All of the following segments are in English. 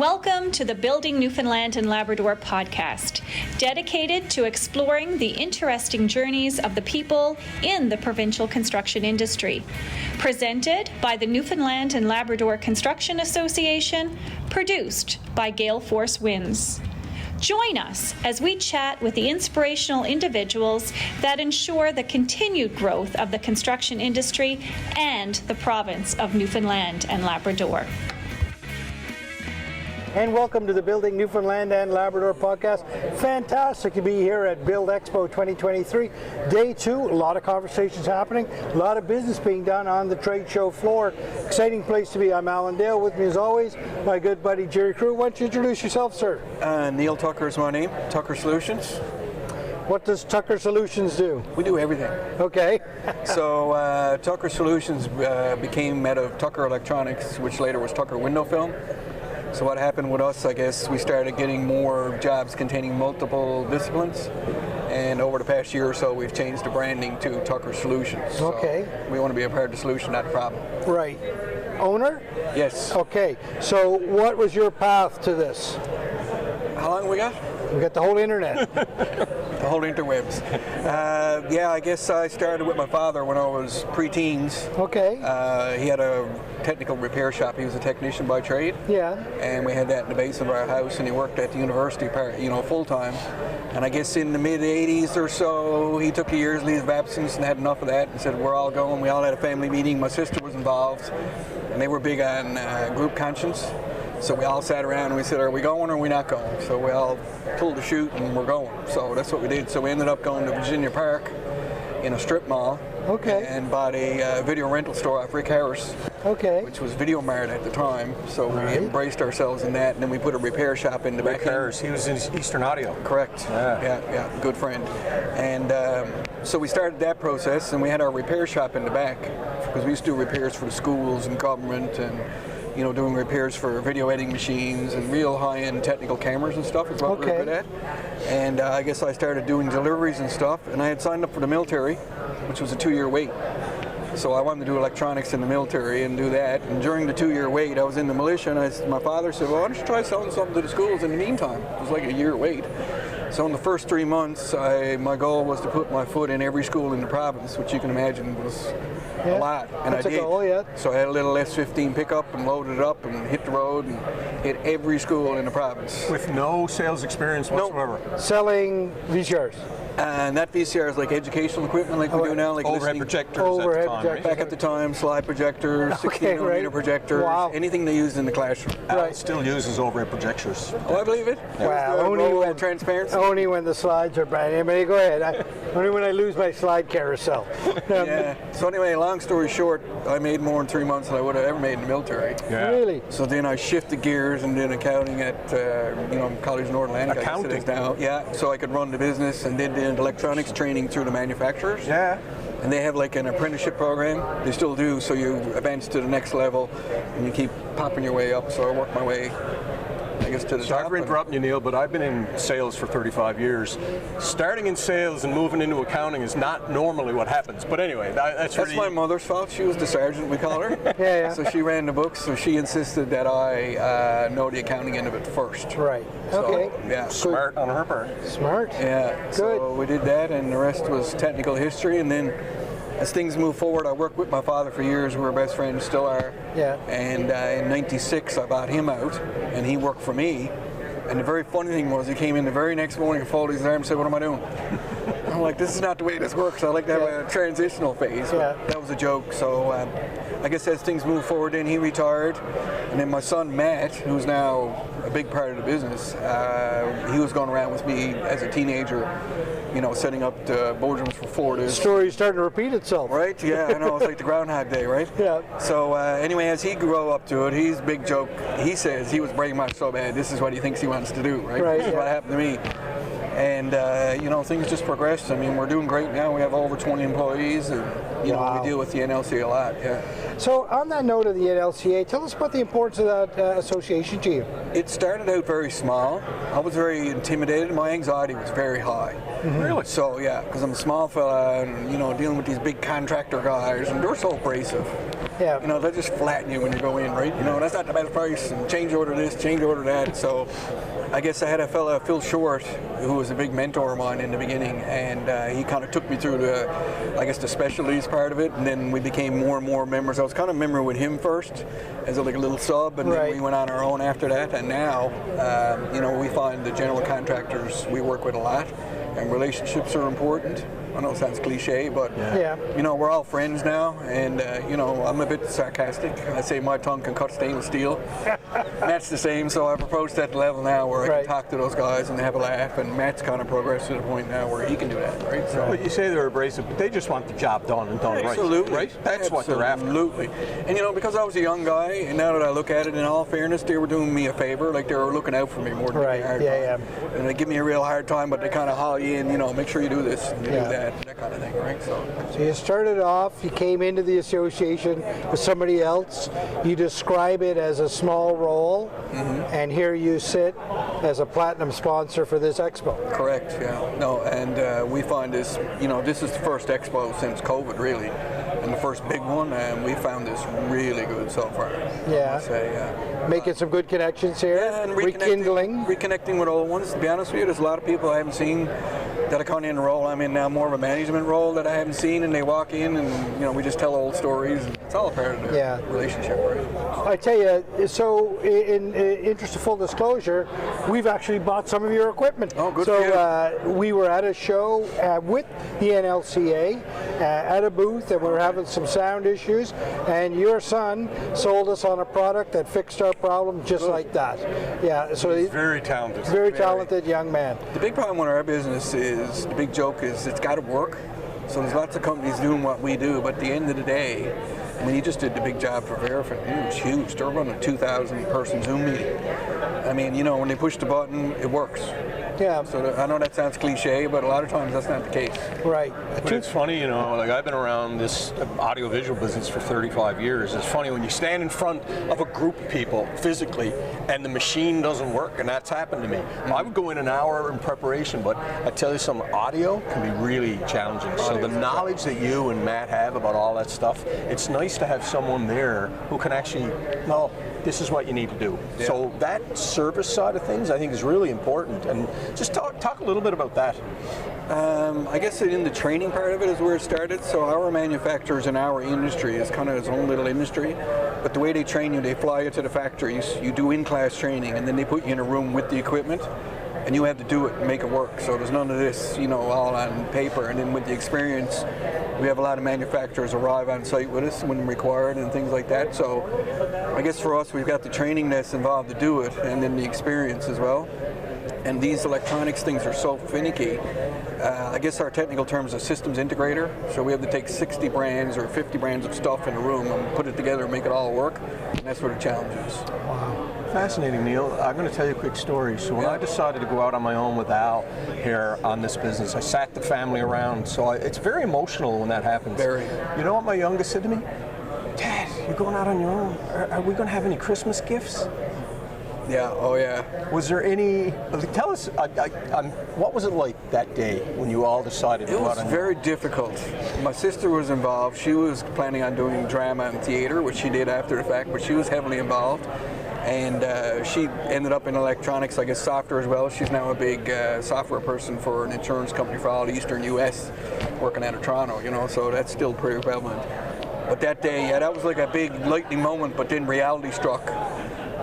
Welcome to the Building Newfoundland and Labrador podcast, dedicated to exploring the interesting journeys of the people in the provincial construction industry. Presented by the Newfoundland and Labrador Construction Association, produced by Gale Force Winds. Join us as we chat with the inspirational individuals that ensure the continued growth of the construction industry and the province of Newfoundland and Labrador. And welcome to the Building Newfoundland and Labrador podcast. Fantastic to be here at Build Expo 2023. Day 2, a lot of conversations happening, a lot of business being done on the trade show floor. Exciting place to be. I'm Alan Dale. With me as always, my good buddy Jerry Crew. Why don't you introduce yourself, sir? Neil Tucker is my name, Tucker Solutions. What does Tucker Solutions do? We do everything. Okay. So Tucker Solutions became out of Tucker Electronics, which later was Tucker Window Film. So what happened with us, I guess, we started getting more jobs containing multiple disciplines. And over the past year or so, we've changed the branding to Tucker Solutions. Okay. So we want to be a part of the solution, not the problem. Right. Owner? Yes. Okay. So what was your path to this? How long we got? We got the whole internet. The whole interwebs. Yeah, I guess I started with my father when I was pre-teens. Okay. He had a technical repair shop. He was a technician by trade. Yeah. And we had that in the basement of our house, and he worked at the university, full time. And I guess in the mid '80s or so, he took a year's leave of absence and had enough of that, and said, "We're all going." We all had a family meeting. My sister was involved, and they were big on group conscience. So we all sat around and we said, "Are we going or are we not going?" So we all pulled the chute and we're going. So that's what we did. So we ended up going to Virginia Park in a strip mall. Okay. And bought a video rental store off Rick Harris. Okay. Which was Video Mart at the time. So Right. we embraced ourselves in that, and then we put a repair shop in the back. Rick Harris, he was in Eastern Audio. Correct. Yeah, good friend. And so we started that process, and we had our repair shop in the back because we used to do repairs for the schools and government, and doing repairs for video editing machines and real high-end technical cameras and stuff is what we were good at. And I guess I started doing deliveries and stuff, and I had signed up for the military, which was a 2-year wait. So I wanted to do electronics in the military and do that. And during the 2-year wait, I was in the militia, and my father said, "Well, why don't you try selling something to the schools in the meantime?" It was like a year wait. So in the first 3 months, my goal was to put my foot in every school in the province, which you can imagine was a lot. And That's I did. a goal, yeah. So I had a little S-15 pickup and loaded it up and hit the road and hit every school in the province. With no sales experience whatsoever. Selling VCRs. And that VCR is like educational equipment like we do now, like Overhead listening. projectors Overhead at the time, projectors. right? Back at the time, slide projectors, 16mm projectors, Wow. anything they used in the classroom. Al still uses overhead projectors. Oh, I believe it. Wow, Transparency. Only when the slides are brand new. But go ahead. Only when I lose my slide carousel. Yeah. So anyway, long story short, I made more in 3 months than I would have ever made in the military. Yeah. Really? So then I shifted gears and did accounting at College North Atlantic. Accounting? I guess it is now. Yeah. So I could run the business and did the electronics training through the manufacturers. Yeah. And they have like an apprenticeship program. They still do. So you advance to the next level and you keep popping your way up. So I worked my way, I guess, to the Sorry top. for interrupting you, Neil, but I've been in sales for 35 years. Starting in sales and moving into accounting is not normally what happens. But anyway, that's really... my mother's fault. She was the sergeant, we call her. Yeah. So she ran the books, so she insisted that I know the accounting end of it first. Right. So, Okay. Yeah. Smart on her part. Smart. Yeah. Good. So we did that, and the rest was technical history. And then as things moved forward, I worked with my father for years. We were best friends, still are. Yeah. And in '96, I bought him out, and he worked for me. And the very funny thing was, he came in the very next morning and folded his arms and said, "What am I doing?" I'm like, "This is not the way this works. I like to have a transitional phase." Yeah. But that was a joke. So I guess as things moved forward, then he retired. And then my son, Matt, who's now a big part of the business, he was going around with me as a teenager, setting up the boardrooms for Florida. The story's starting to repeat itself. Right? Yeah, I know. It's like the Groundhog Day, right? Yeah. So anyway, as he grew up to it, he's a big joke. He says he was brain much so bad. This is what he thinks he wants to do, right? Right, This is what happened to me. And things just progressed. I mean, we're doing great now. We have over 20 employees, and Wow. we deal with the NLC a lot. Yeah. So on that note of the NLCA, tell us about the importance of that association to you. It started out very small. I was very intimidated. My anxiety was very high. Really? So yeah, because I'm a small fella and, you know, dealing with these big contractor guys, and they're so abrasive. Yeah. You know, they just flatten you when you go in, right? You know, that's not the best price, and change order this, change order that. So I guess I had a fella, Phil Short, who was a big mentor of mine in the beginning, and he kind of took me through the, I guess, the specialties part of it, and then we became more and more members. I was kind of a member with him first, as like a little sub, and then we went on our own after that, and now, you know, we find the general contractors we work with a lot, and relationships are important. I know it sounds cliche, but you know, we're all friends now, and you know, I'm a bit sarcastic. I say my tongue can cut stainless steel. Matt's the same, so I've approached that level now where I can talk to those guys and have a laugh, and Matt's kind of progressed to the point now where he can do that, right? So, But you say they're abrasive, but they just want the job done and done absolutely, right? That's what they're after. Absolutely. And you know, because I was a young guy, and now that I look at it, in all fairness, they were doing me a favor. Like, they were looking out for me more than giving me a hard time. And they give me a real hard time, but they kind of haul you in, you know, make sure you do this and you do that kind of thing, right? So you started off, you came into the association with somebody else, you describe it as a small role, and here you sit as a platinum sponsor for this expo. Correct, yeah. No, and we find this, you know, this is the first expo since COVID, really, and the first big one, and we found this really good so far. Yeah. I must say, Making some good connections here, and reconnecting with old ones. To be honest with you, there's a lot of people I haven't seen that are kind of in the role I'm in now, more of a management role that I haven't seen, and they walk in and, you know, we just tell old stories, and it's all a part of the relationship, right? I tell you, so in interest of full disclosure, we've actually bought some of your equipment. Oh, good so for you. We were at a show with the NLCA at a booth, and we were having some sound issues, and your son sold us on a product that fixed our problem just like that. Yeah, so he's very talented. Very talented young man. The big problem with our business is, the big joke is, it's got to work. So there's lots of companies doing what we do, but at the end of the day, I mean, he just did the big job for Verifin. It was huge. They're running a 2,000 person Zoom meeting. I mean, you know, when they push the button, it works. Yeah. So I know that sounds cliche, but a lot of times that's not the case. Right. But it's funny, you know, like, I've been around this audiovisual business for 35 years. It's funny when you stand in front of a group of people physically and the machine doesn't work, and that's happened to me. I would go in an hour in preparation, but I tell you something, audio can be really challenging. So the knowledge that you and Matt have about all that stuff, it's nice to have someone there who can actually, no, this is what you need to do. Yeah. So that service side of things, I think, is really important. And just talk a little bit about that. I guess in the training part of it is where it started. So our manufacturers in our industry is kind of its own little industry. But the way they train you, they fly you to the factories, you do in-class training, and then they put you in a room with the equipment, and you have to do it and make it work. So there's none of this, you know, all on paper. And then with the experience, we have a lot of manufacturers arrive on site with us when required and things like that. So I guess for us, we've got the training that's involved to do it, and then the experience as well. And these electronics things are so finicky. I guess our technical term is a systems integrator. So we have to take 60 brands or 50 brands of stuff in a room and put it together and make it all work. And that's what the challenge is. Wow. Fascinating, Neil. I'm going to tell you a quick story. So when I decided to go out on my own with Al here on this business, I sat the family around. So it's very emotional when that happens. Very. You know what my youngest said to me? Dad, you're going out on your own. Are we going to have any Christmas gifts? Yeah, oh yeah. Was there any, tell us, what was it like that day when you all decided to go out on your own? It was very difficult. My sister was involved. She was planning on doing drama and theater, which she did after the fact, but she was heavily involved. And she ended up in electronics, I guess software as well. She's now a big software person for an insurance company for all the Eastern U.S., working out of Toronto, you know, so that's still pretty prevalent. But that day, yeah, that was like a big lightning moment, but then reality struck.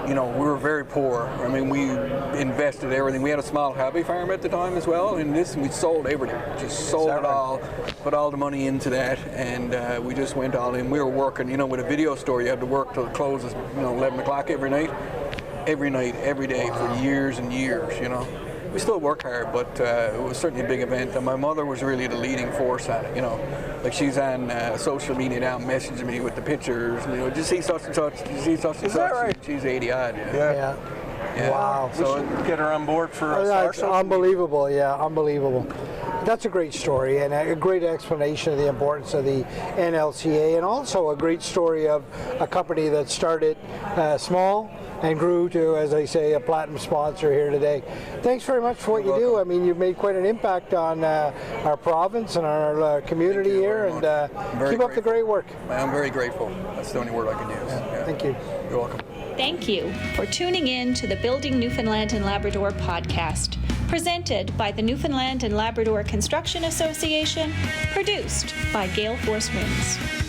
You know, we were very poor. I mean, we invested everything. We had a small hobby farm at the time as well, and we sold everything. Just sold it all, put all the money into that, and we just went all in. We were working, you know, with a video store, you had to work till it closes, you know, 11 o'clock every night, every day for years and years, you know. We still work hard, but it was certainly a big event, and my mother was really the leading force on it, you know. Like, she's on social media now, messaging me with the pictures, you know, just see such and such, just see such and such. Is that right? She's 80-odd, Yeah. Yeah. Wow. So get her on board for a Star That's unbelievable, yeah, unbelievable. That's a great story and a great explanation of the importance of the NLCA, and also a great story of a company that started small and grew to, as I say, a platinum sponsor here today. Thanks very much for what you do. I mean, you've made quite an impact on our province and our community here, and keep up the great work. I'm very grateful. That's the only word I can use. Yeah. Thank you. You're welcome. Thank you for tuning in to the Building Newfoundland and Labrador podcast, presented by the Newfoundland and Labrador Construction Association, produced by Gale Force Winds.